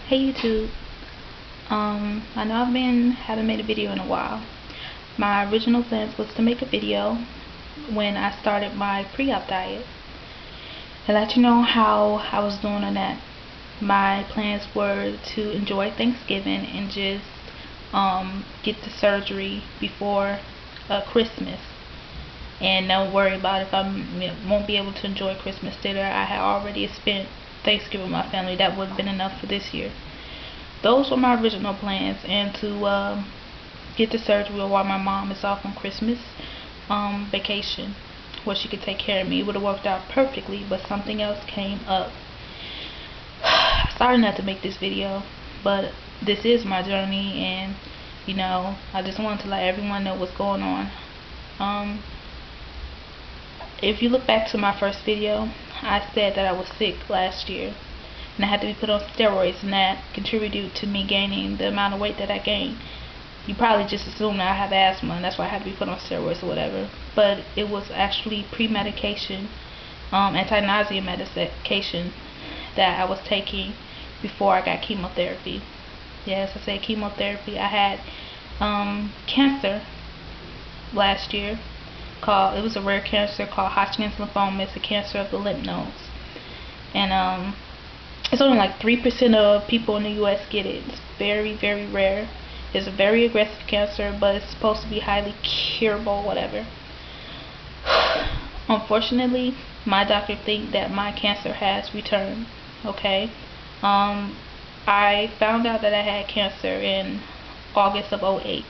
Hey YouTube. I know haven't made a video in a while. My original plans was to make a video when I started my pre-op diet and let you know how I was doing on that. My plans were to enjoy Thanksgiving and just get the surgery before Christmas, and don't worry about if I won't be able to enjoy Christmas dinner. I had already spent Thanksgiving with my family. That would have been enough for this year. Those were my original plans, and to get the surgery while my mom is off on Christmas vacation where she could take care of me. It would have worked out perfectly, but something else came up. Sorry not to make this video, but this is my journey, and I just wanted to let everyone know what's going on. If you look back to my first video, I said that I was sick last year and I had to be put on steroids, and that contributed to me gaining the amount of weight that I gained. You probably just assume that I have asthma and that's why I had to be put on steroids or whatever, but it was actually pre-medication, anti-nausea medication that I was taking before I got chemotherapy. Yes, I said chemotherapy. I had cancer last year. It was a rare cancer called Hodgkin's lymphoma. It's a cancer of the lymph nodes, and it's only like 3% of people in the U.S. get it. It's very, very rare. It's a very aggressive cancer, but it's supposed to be highly curable, whatever. Unfortunately, my doctor thinks that my cancer has returned. Okay, I found out that I had cancer in August of 2008.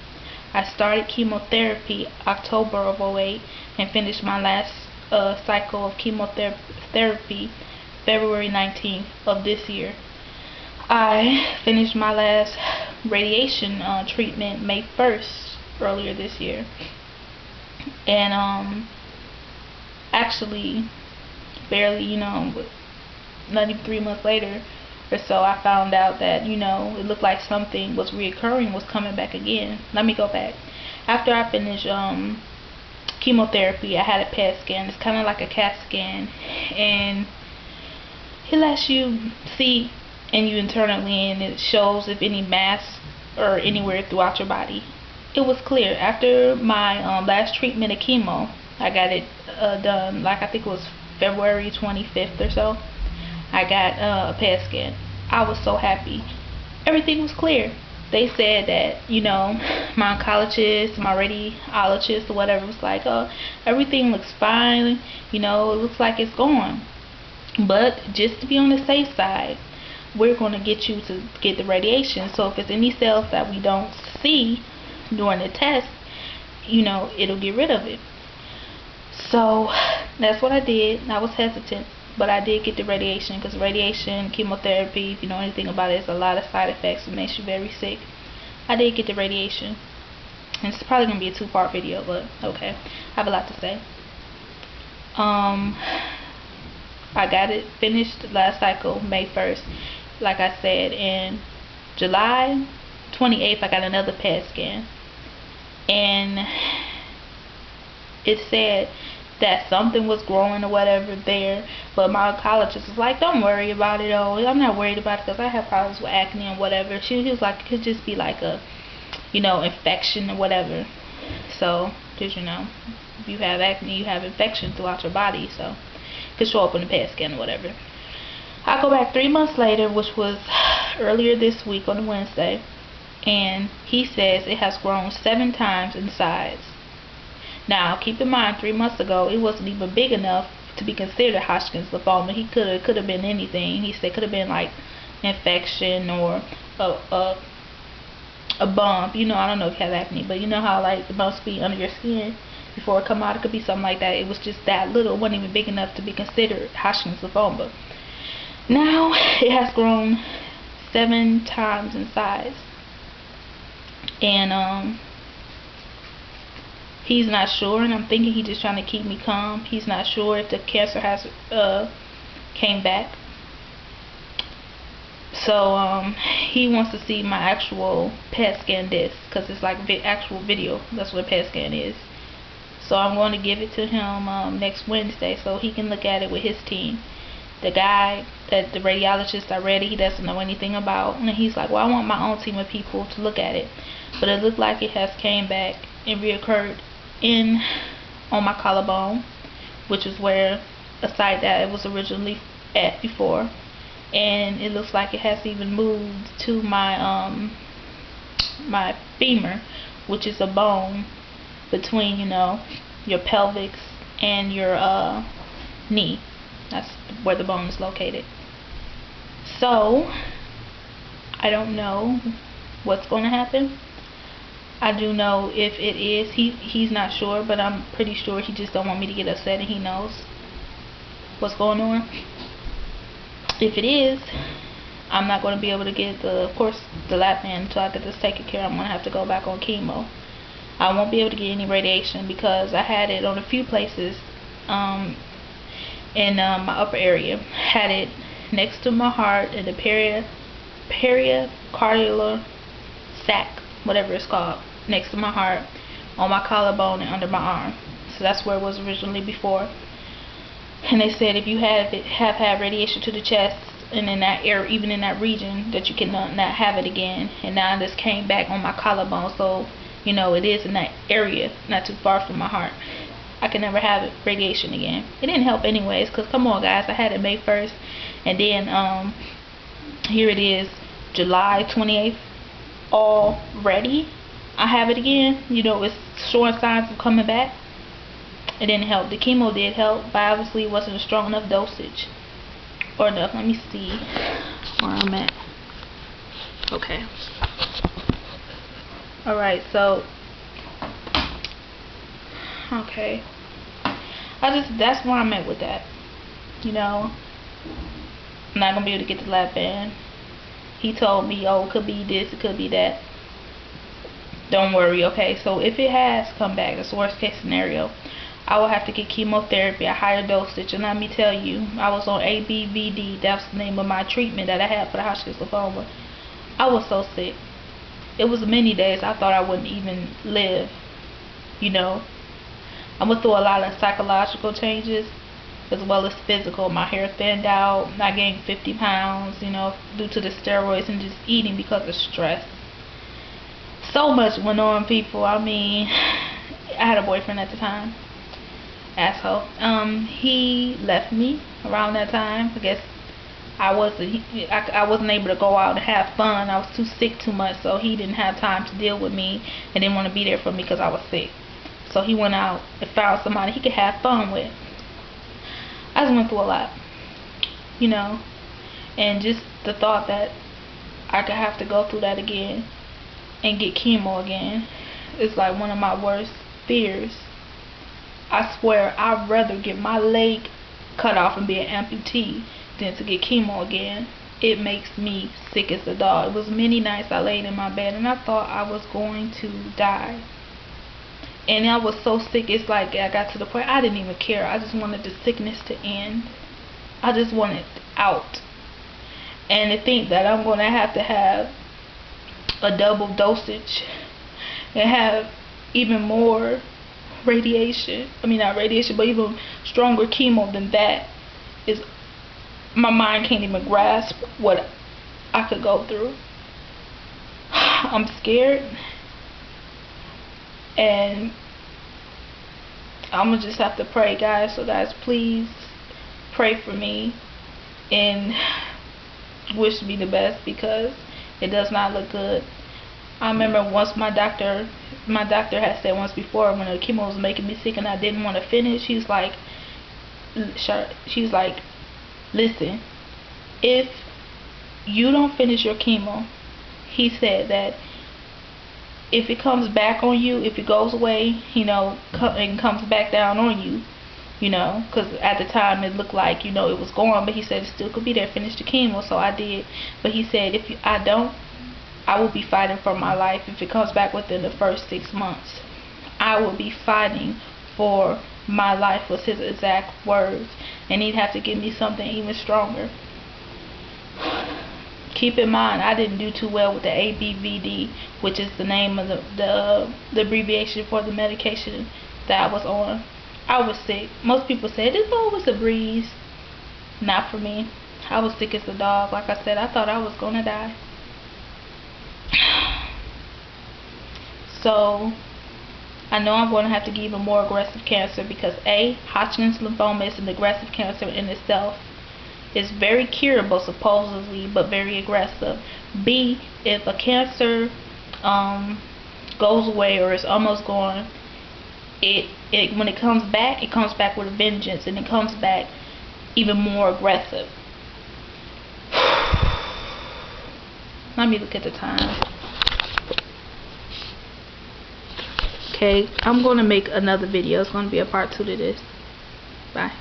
I started chemotherapy October of 2008 and finished my last cycle of chemotherapy February 19th of this year. I finished my last radiation treatment May 1st earlier this year, and actually barely, not even 3 months later or so, I found out that it looked like something was reoccurring, was coming back again. Let me go back. After I finished chemotherapy, I had a PET scan. It's kind of like a CAT scan, and it lets you see and you internally, and it shows if any mass or anywhere throughout your body. It was clear. After my last treatment of chemo, I got it done, like I think it was February 25th or so. I got a PET scan. I was so happy. Everything was clear. They said that, my oncologist, my radiologist or whatever was like, oh, everything looks fine, it looks like it's gone. But just to be on the safe side, we're going to get you to get the radiation. So if there's any cells that we don't see during the test, it'll get rid of it. So that's what I did. I was hesitant, but I did get the radiation, because radiation, chemotherapy, if you know anything about it, it's a lot of side effects. It makes you very sick. I did get the radiation, and it's probably going to be a 2-part video, but okay, I have a lot to say. I got it finished last cycle May 1st, like I said. In July 28th, I got another PET scan, and it said that something was growing or whatever there, but my oncologist was like, don't worry about it. Oh, I'm not worried about it because I have problems with acne and whatever. He was like, it could just be like a infection or whatever. So just if you have acne, you have infection throughout your body, so it could show up in the PET scan or whatever. I go back 3 months later, which was earlier this week on Wednesday, and he says it has grown 7 times in size. Now, keep in mind, 3 months ago, it wasn't even big enough to be considered Hodgkin's lymphoma. He could have been anything. He said it could have been like infection or a bump. I don't know if you have acne, but you know how like the bumps be under your skin before it come out. It could be something like that. It was just that little. It wasn't even big enough to be considered Hodgkin's lymphoma. Now it has grown 7 times in size, and he's not sure, and I'm thinking he's just trying to keep me calm. He's not sure if the cancer has came back. So he wants to see my actual PET scan disc, because it's like actual video. That's what a PET scan is. So I'm going to give it to him next Wednesday so he can look at it with his team. the guy that the radiologist I read it, he doesn't know anything about, and he's like, well, I want my own team of people to look at it. But it looked like it has came back and reoccurred on my collarbone, which is where a site that it was originally at before, and it looks like it has even moved to my my femur, which is a bone between, your pelvis and your knee. That's where the bone is located. So I don't know what's going to happen. I do know if it is, he's not sure, but I'm pretty sure he just don't want me to get upset, and he knows what's going on. If it is, I'm not going to be able to get of course the lap band until I get this taken care of. I'm going to have to go back on chemo. I won't be able to get any radiation because I had it on a few places in my upper area. Had it next to my heart in the pericardial sac, whatever it's called, next to my heart, on my collarbone, and under my arm. So that's where it was originally before. And they said if you have had radiation to the chest and in that area, even in that region, that you can not have it again. And now this came back on my collarbone, so it is in that area, not too far from my heart. I can never have radiation again. It didn't help anyways, because come on guys, I had it May 1st, and then here it is July 28th already. I have it again. It's showing signs of coming back. It didn't help. The chemo did help, but obviously it wasn't a strong enough dosage or enough. Let me see where I'm at. Okay. Alright, so okay. That's where I'm at with that. I'm not gonna be able to get the lap band. He told me, oh, it could be this, it could be that. Don't worry, okay? So if it has come back, that's the worst case scenario, I will have to get chemotherapy, a higher dosage. And let me tell you, I was on ABVD. That's the name of my treatment that I had for the Hodgkin's lymphoma. I was so sick. It was many days I thought I wouldn't even live. I went through a lot of psychological changes as well as physical. My hair thinned out. I gained 50 pounds, due to the steroids and just eating because of stress. So much went on, people. I mean, I had a boyfriend at the time. Asshole. He left me around that time. I guess I wasn't able to go out and have fun. I was too sick too much, so he didn't have time to deal with me and didn't want to be there for me because I was sick. So he went out and found somebody he could have fun with. I just went through a lot, and just the thought that I could have to go through that again and get chemo again is like one of my worst fears. I swear I'd rather get my leg cut off and be an amputee than to get chemo again. It makes me sick as a dog. It was many nights I laid in my bed and I thought I was going to die. And I was so sick, it's like I got to the point I didn't even care. I just wanted the sickness to end. I just wanted out. And to think that I'm going to have a double dosage and have even more radiation, not radiation, but even stronger chemo than that, is my mind can't even grasp what I could go through. I'm scared, and I'm gonna just have to pray, guys. So guys, please pray for me and wish me the best, because it does not look good. I remember once my doctor had said once before, when the chemo was making me sick and I didn't want to finish, she was like, listen, if you don't finish your chemo, he said that if it comes back on you, if it goes away, and comes back down on you, because at the time it looked like, it was gone, but he said it still could be there, finish the chemo. So I did, but he said I will be fighting for my life if it comes back within the first 6 months. I will be fighting for my life, was his exact words. And he'd have to give me something even stronger. Keep in mind, I didn't do too well with the ABVD, which is the name of the abbreviation for the medication that I was on. I was sick. Most people said it's always a breeze. not for me. I was sick as a dog. Like I said, I thought I was gonna die. So I know I'm going to have to get even more aggressive cancer because A, Hodgkin's lymphoma is an aggressive cancer in itself. It's very curable supposedly, but very aggressive. B, if a cancer goes away or is almost gone, when it comes back with a vengeance, and it comes back even more aggressive. Let me look at the time. Okay, I'm going to make another video. It's going to be a part 2 to this. Bye.